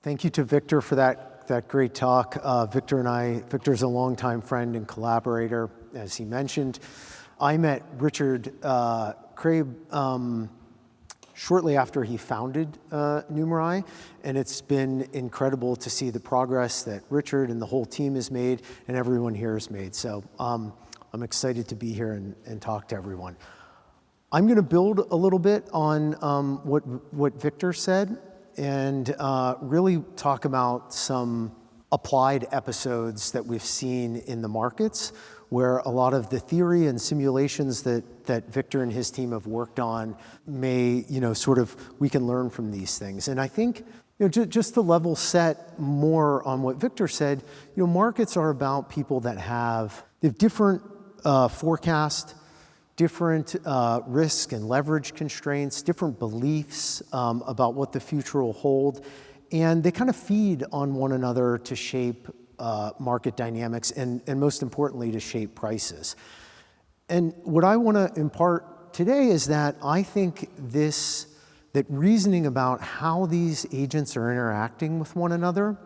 Thank you to Victor for that great talk. Victor's a longtime friend and collaborator, as he mentioned. I met Richard Craib shortly after he founded Numerai, and it's been incredible to see the progress that Richard and the whole team has made and everyone here has made. So I'm excited to be here and talk to everyone. I'm going to build a little bit on what Victor said and really talk about some applied episodes that we've seen in the markets, where a lot of the theory and simulations that Victor and his team have worked on may, we can learn from these things. And I think, just to level set more on what Victor said, markets are about people that have different forecasts, different risk and leverage constraints, different beliefs about what the future will hold, and they kind of feed on one another to shape market dynamics and most importantly to shape prices. And what I want to impart today is that I think that reasoning about how these agents are interacting with one another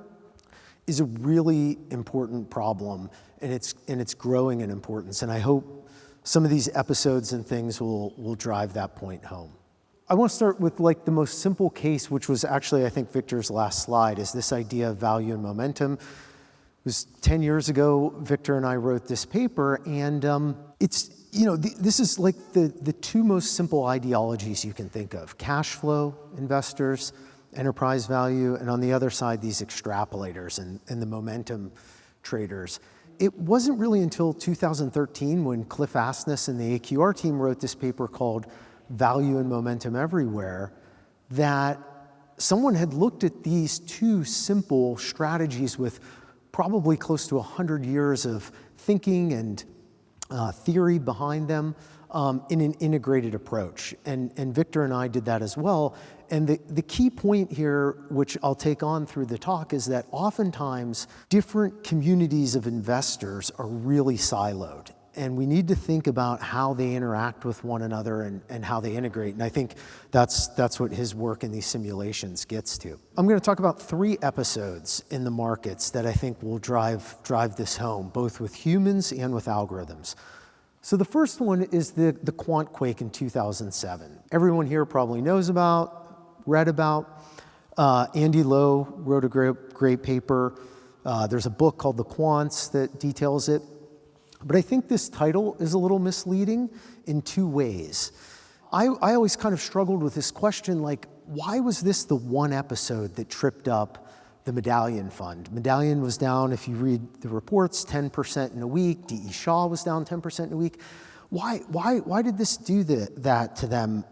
is a really important problem, and it's growing in importance. And I hope some of these episodes and things will drive that point home. I want to start with the most simple case, which was actually, I think, Victor's last slide, is this idea of value and momentum. It was 10 years ago, Victor and I wrote this paper, and this is the two most simple ideologies you can think of: cash flow investors, enterprise value, and on the other side, these extrapolators and the momentum traders. It wasn't really until 2013 when Cliff Asness and the AQR team wrote this paper called Value and Momentum Everywhere that someone had looked at these two simple strategies with probably close to 100 years of thinking and theory behind them in an integrated approach. And Victor and I did that as well. And the key point here, which I'll take on through the talk, is that oftentimes different communities of investors are really siloed. And we need to think about how they interact with one another and how they integrate. And I think that's what his work in these simulations gets to. I'm going to talk about 3 episodes in the markets that I think will drive this home, both with humans and with algorithms. So the first one is the Quant Quake in 2007. Everyone here probably knows about, read about. Andy Lowe wrote a great paper. There's a book called The Quants that details it. But I think this title is a little misleading in 2 ways. I always kind of struggled with this question, why was this the one episode that tripped up the Medallion Fund? Medallion was down, if you read the reports, 10% in a week. D.E. Shaw was down 10% in a week. Why did this do that to them?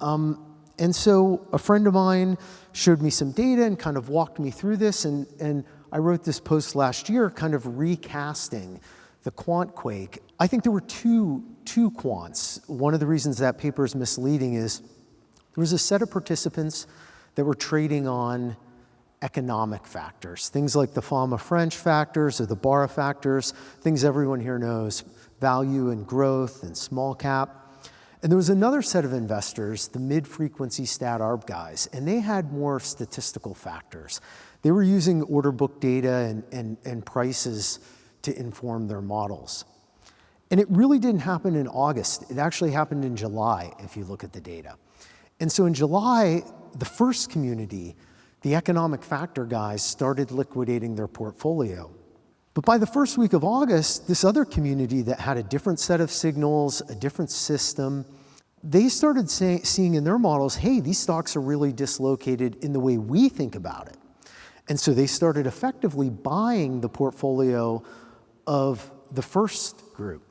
And so a friend of mine showed me some data and kind of walked me through this, and I wrote this post last year kind of recasting the Quant Quake. I think there were two quants. One of the reasons that paper is misleading is there was a set of participants that were trading on economic factors, things like the Fama-French factors or the Barra factors, things everyone here knows, value and growth and small cap. And there was another set of investors, the mid-frequency stat arb guys, and they had more statistical factors. They were using order book data and prices to inform their models. And it really didn't happen in August. It actually happened in July, if you look at the data. And so in July, the first community, the economic factor guys, started liquidating their portfolio. But by the first week of August, this other community that had a different set of signals, a different system, they started seeing in their models, hey, these stocks are really dislocated in the way we think about it. And so they started effectively buying the portfolio of the first group.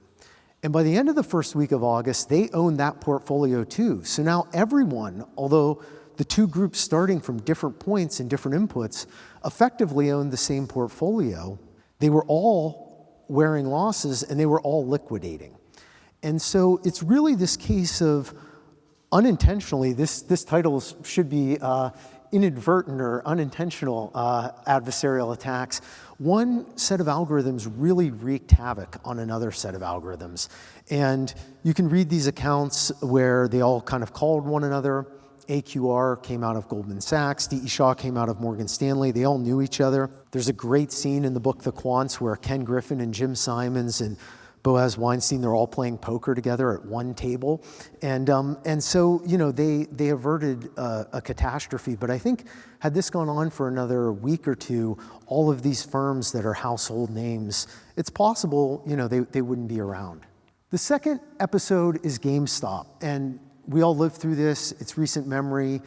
And by the end of the first week of August, they owned that portfolio too. So now everyone, although the 2 groups starting from different points and different inputs, effectively owned the same portfolio. They were all wearing losses and they were all liquidating. And so it's really this case of unintentionally, this title should be inadvertent or unintentional adversarial attacks. One set of algorithms really wreaked havoc on another set of algorithms. And you can read these accounts where they all kind of called one another AQR came out of Goldman Sachs. D.E. Shaw came out of Morgan Stanley. They all knew each other. There's a great scene in the book, The Quants, where Ken Griffin and Jim Simons and Boaz Weinstein, they're all playing poker together at one table. And so, they averted a catastrophe. But I think had this gone on for another week or two, all of these firms that are household names, it's possible, they wouldn't be around. The second episode is GameStop. And we all lived through this. It's recent memory.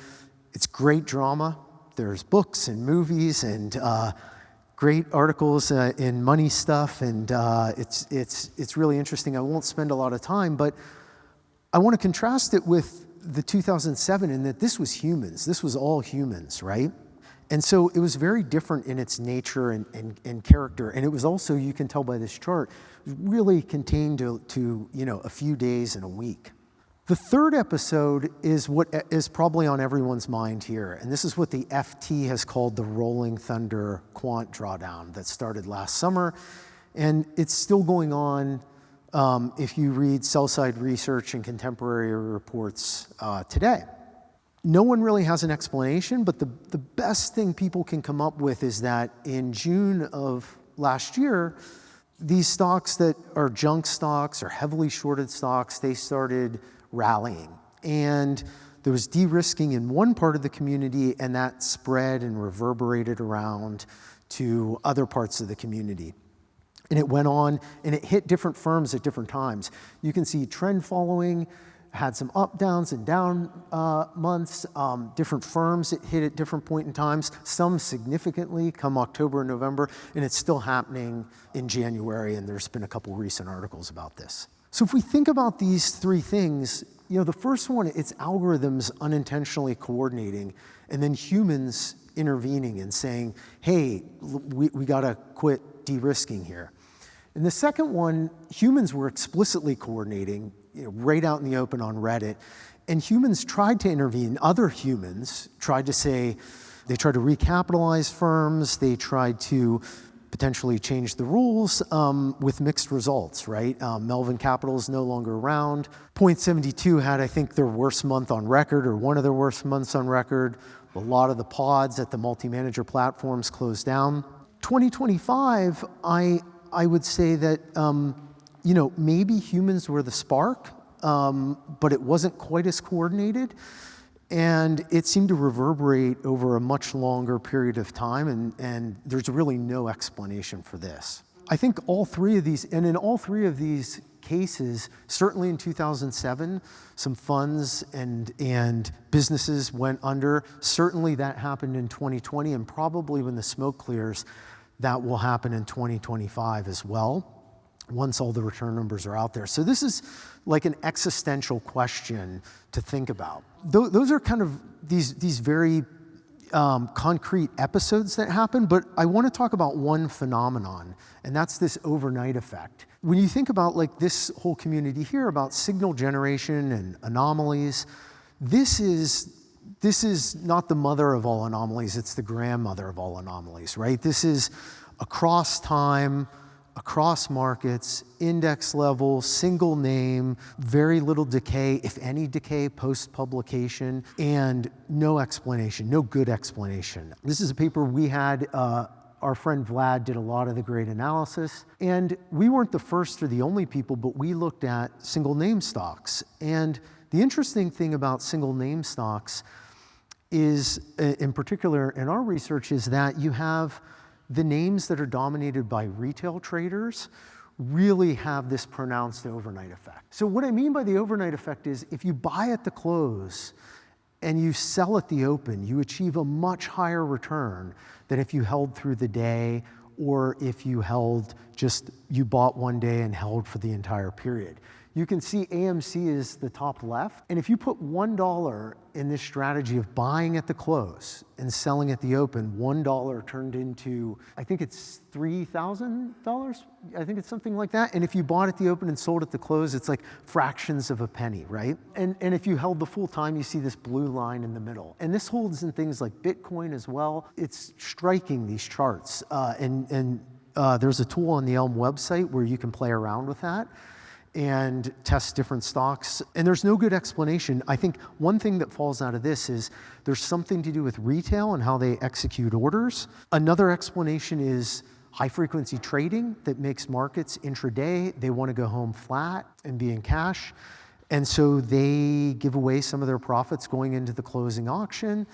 It's great drama. There's books and movies and great articles in Money Stuff, and it's really interesting. I won't spend a lot of time, but I want to contrast it with the 2007 in that this was humans. This was all humans, right? And so it was very different in its nature and character, and it was also, you can tell by this chart, really contained to a few days and a week. The third episode is what is probably on everyone's mind here, and this is what the FT has called the Rolling Thunder Quant Drawdown that started last summer, and it's still going on if you read sell-side research and contemporary reports today. No one really has an explanation, but the best thing people can come up with is that in June of last year, these stocks that are junk stocks or heavily shorted stocks, they started rallying. And there was de-risking in one part of the community, and that spread and reverberated around to other parts of the community. And it went on, and it hit different firms at different times. You can see trend following, had some up downs and down months, different firms it hit at different point in times, some significantly come October and November, and it's still happening in January, and there's been a couple recent articles about this. So if we think about these three things, the first one, it's algorithms unintentionally coordinating, and then humans intervening and saying, hey, we gotta quit de-risking here. And the second one, humans were explicitly coordinating, right out in the open on Reddit, and humans tried to intervene. Other humans tried to say, they tried to recapitalize firms, they tried to potentially change the rules with mixed results, right? Melvin Capital is no longer around. Point72 had, I think, their worst month on record, or one of their worst months on record. A lot of the pods at the multi-manager platforms closed down. 2025, I would say that, maybe humans were the spark, but it wasn't quite as coordinated. And it seemed to reverberate over a much longer period of time, and there's really no explanation for this. I think all three of these, and in all three of these cases, certainly in 2007, some funds and businesses went under. Certainly that happened in 2020, and probably when the smoke clears, that will happen in 2025 as well, once all the return numbers are out there. So this is like an existential question to think about. Those are kind of these very concrete episodes that happen, but I want to talk about one phenomenon, and that's this overnight effect. When you think about like this whole community here about signal generation and anomalies, this is not the mother of all anomalies, it's the grandmother of all anomalies, right? This is across time, across markets, index level, single name, very little decay, if any decay post-publication, and no explanation, no good explanation. This is a paper we had, our friend Vlad did a lot of the great analysis, and we weren't the first or the only people, but we looked at single name stocks. And the interesting thing about single name stocks is, in particular in our research, is that you have the names that are dominated by retail traders really have this pronounced overnight effect. So what I mean by the overnight effect is if you buy at the close and you sell at the open, you achieve a much higher return than if you held through the day, or if you you bought one day and held for the entire period. You can see AMC is the top left. And if you put $1 in this strategy of buying at the close and selling at the open, $1 turned into, I think it's $3,000? I think it's something like that. And if you bought at the open and sold at the close, it's like fractions of a penny, right? And if you held the full time, you see this blue line in the middle. And this holds in things like Bitcoin as well. It's striking, these charts. There's a tool on the Elm website where you can play around with that. and test different stocks. And there's no good explanation. I think one thing that falls out of this is there's something to do with retail and how they execute orders. Another explanation is high-frequency trading that makes markets intraday. They want to go home flat and be in cash. And so they give away some of their profits going into the closing auction.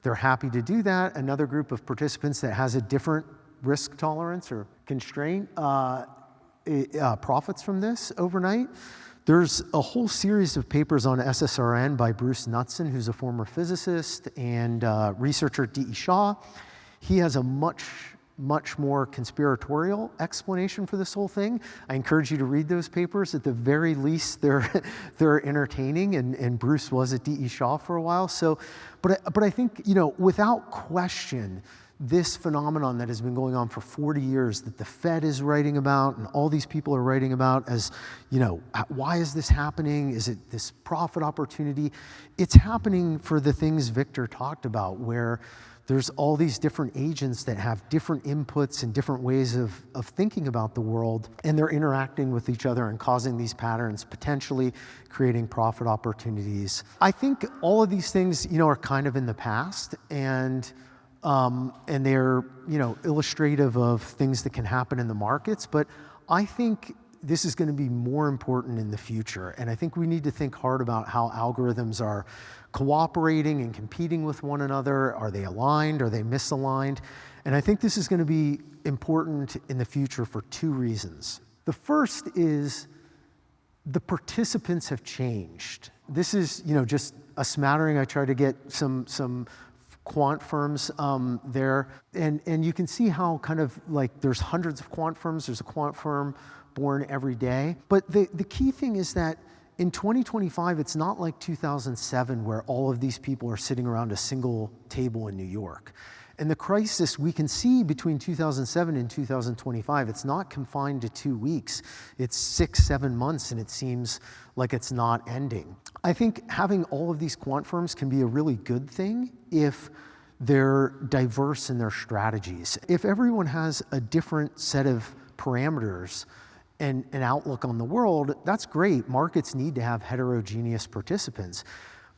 They're happy to do that. Another group of participants that has a different risk tolerance or constraint profits from this overnight. There's a whole series of papers on SSRN by Bruce Knudsen, who's a former physicist and researcher at D.E. Shaw. He has a much more conspiratorial explanation for this whole thing. I encourage you to read those papers. At the very least, they're entertaining, and Bruce was at D.E. Shaw for a while. So, but I think, without question, this phenomenon that has been going on for 40 years that the Fed is writing about and all these people are writing about as, why is this happening? Is it this profit opportunity? It's happening for the things Victor talked about, where there's all these different agents that have different inputs and different ways of thinking about the world, and they're interacting with each other and causing these patterns, potentially creating profit opportunities. I think all of these things, are kind of in the past, and they're, illustrative of things that can happen in the markets, but I think this is going to be more important in the future, and I think we need to think hard about how algorithms are cooperating and competing with one another. Are they aligned? Are they misaligned? And I think this is going to be important in the future for two reasons. The first is the participants have changed. This is, just a smattering. I tried to get some quant firms there, and you can see how kind of like there's hundreds of quant firms. There's a quant firm born every day. But the key thing is that in 2025, it's not like 2007 where all of these people are sitting around a single table in New York. And the crisis we can see between 2007 and 2025, it's not confined to 2 weeks. It's 6-7 months, and it seems like it's not ending. I think having all of these quant firms can be a really good thing if they're diverse in their strategies. If everyone has a different set of parameters and an outlook on the world, that's great. Markets need to have heterogeneous participants.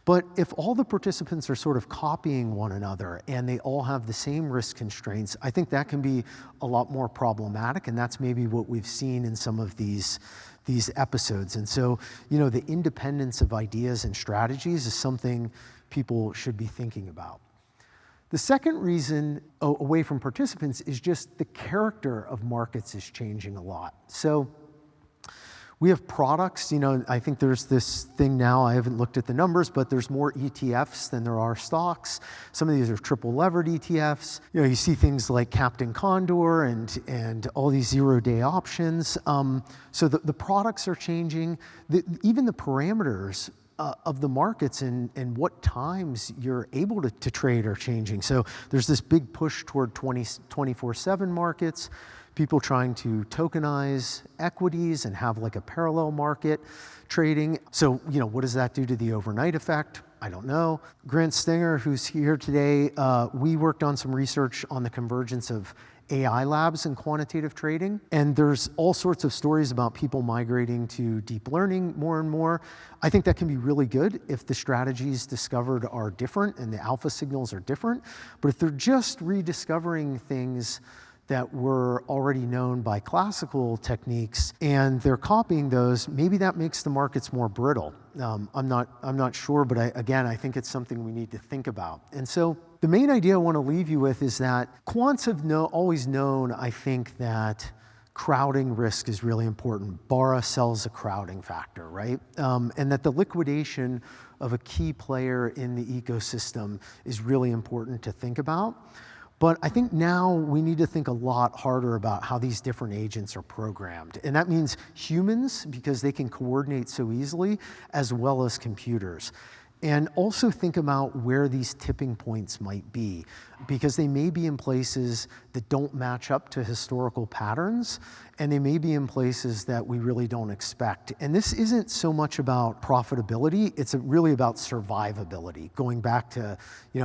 But if all the participants are sort of copying one another and they all have the same risk constraints, I think that can be a lot more problematic, and that's maybe what we've seen in some of these episodes. And so, the independence of ideas and strategies is something people should be thinking about. The second reason away from participants is just the character of markets is changing a lot. So we have products, I think there's this thing now, I haven't looked at the numbers, but there's more ETFs than there are stocks. Some of these are triple levered ETFs. You see things like Captain Condor and all these 0-day options. So the products are changing. Even the parameters of the markets and what times you're able to trade are changing. So there's this big push toward 24/7 markets, people trying to tokenize equities and have like a parallel market trading. So, what does that do to the overnight effect? I don't know. Grant Stinger, who's here today, we worked on some research on the convergence of AI labs and quantitative trading. And there's all sorts of stories about people migrating to deep learning more and more. I think that can be really good if the strategies discovered are different and the alpha signals are different. But if they're just rediscovering things that were already known by classical techniques and they're copying those, maybe that makes the markets more brittle. I'm not sure, but I think it's something we need to think about. And so the main idea I want to leave you with is that quants have always known, I think, that crowding risk is really important. Barra sells a crowding factor, right? And that the liquidation of a key player in the ecosystem is really important to think about. But I think now we need to think a lot harder about how these different agents are programmed. And that means humans, because they can coordinate so easily, as well as computers. And also think about where these tipping points might be, because they may be in places that don't match up to historical patterns, and they may be in places that we really don't expect. And this isn't so much about profitability, it's really about survivability, going back to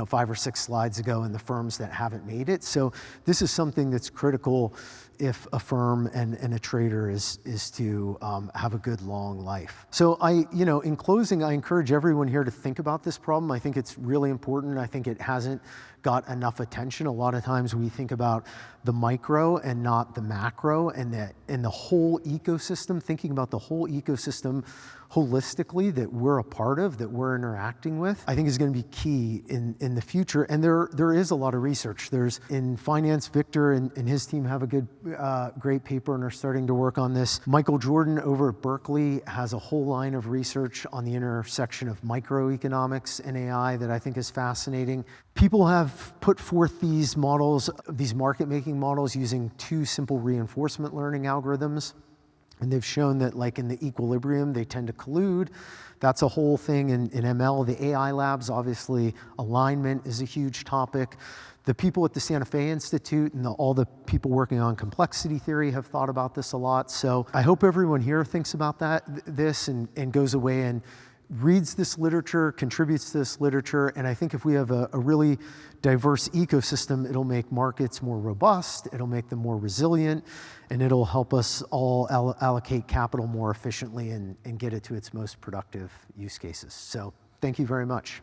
5 or 6 slides ago in the firms that haven't made it. So this is something that's critical if a firm and a trader is to have a good long life. So in closing, I encourage everyone here to think about this problem. I think it's really important. I think it hasn't got enough attention. A lot of times we think about the micro and not the macro, and the whole ecosystem, thinking about the whole ecosystem holistically that we're a part of, that we're interacting with, I think is going to be key in the future. And there is a lot of research. There's in finance, Victor and his team have a great paper and are starting to work on this. Michael Jordan over at Berkeley has a whole line of research on the intersection of microeconomics and AI that I think is fascinating. People have put forth these models, these market-making models, using 2 simple reinforcement learning algorithms. And they've shown that, like in the equilibrium, they tend to collude. That's a whole thing in ML. The AI labs, obviously, alignment is a huge topic. The people at the Santa Fe Institute and all the people working on complexity theory have thought about this a lot. So I hope everyone here thinks about this and goes away and reads this literature, contributes to this literature, and I think if we have a really diverse ecosystem, it'll make markets more robust, it'll make them more resilient, and it'll help us all allocate capital more efficiently and get it to its most productive use cases. So thank you very much.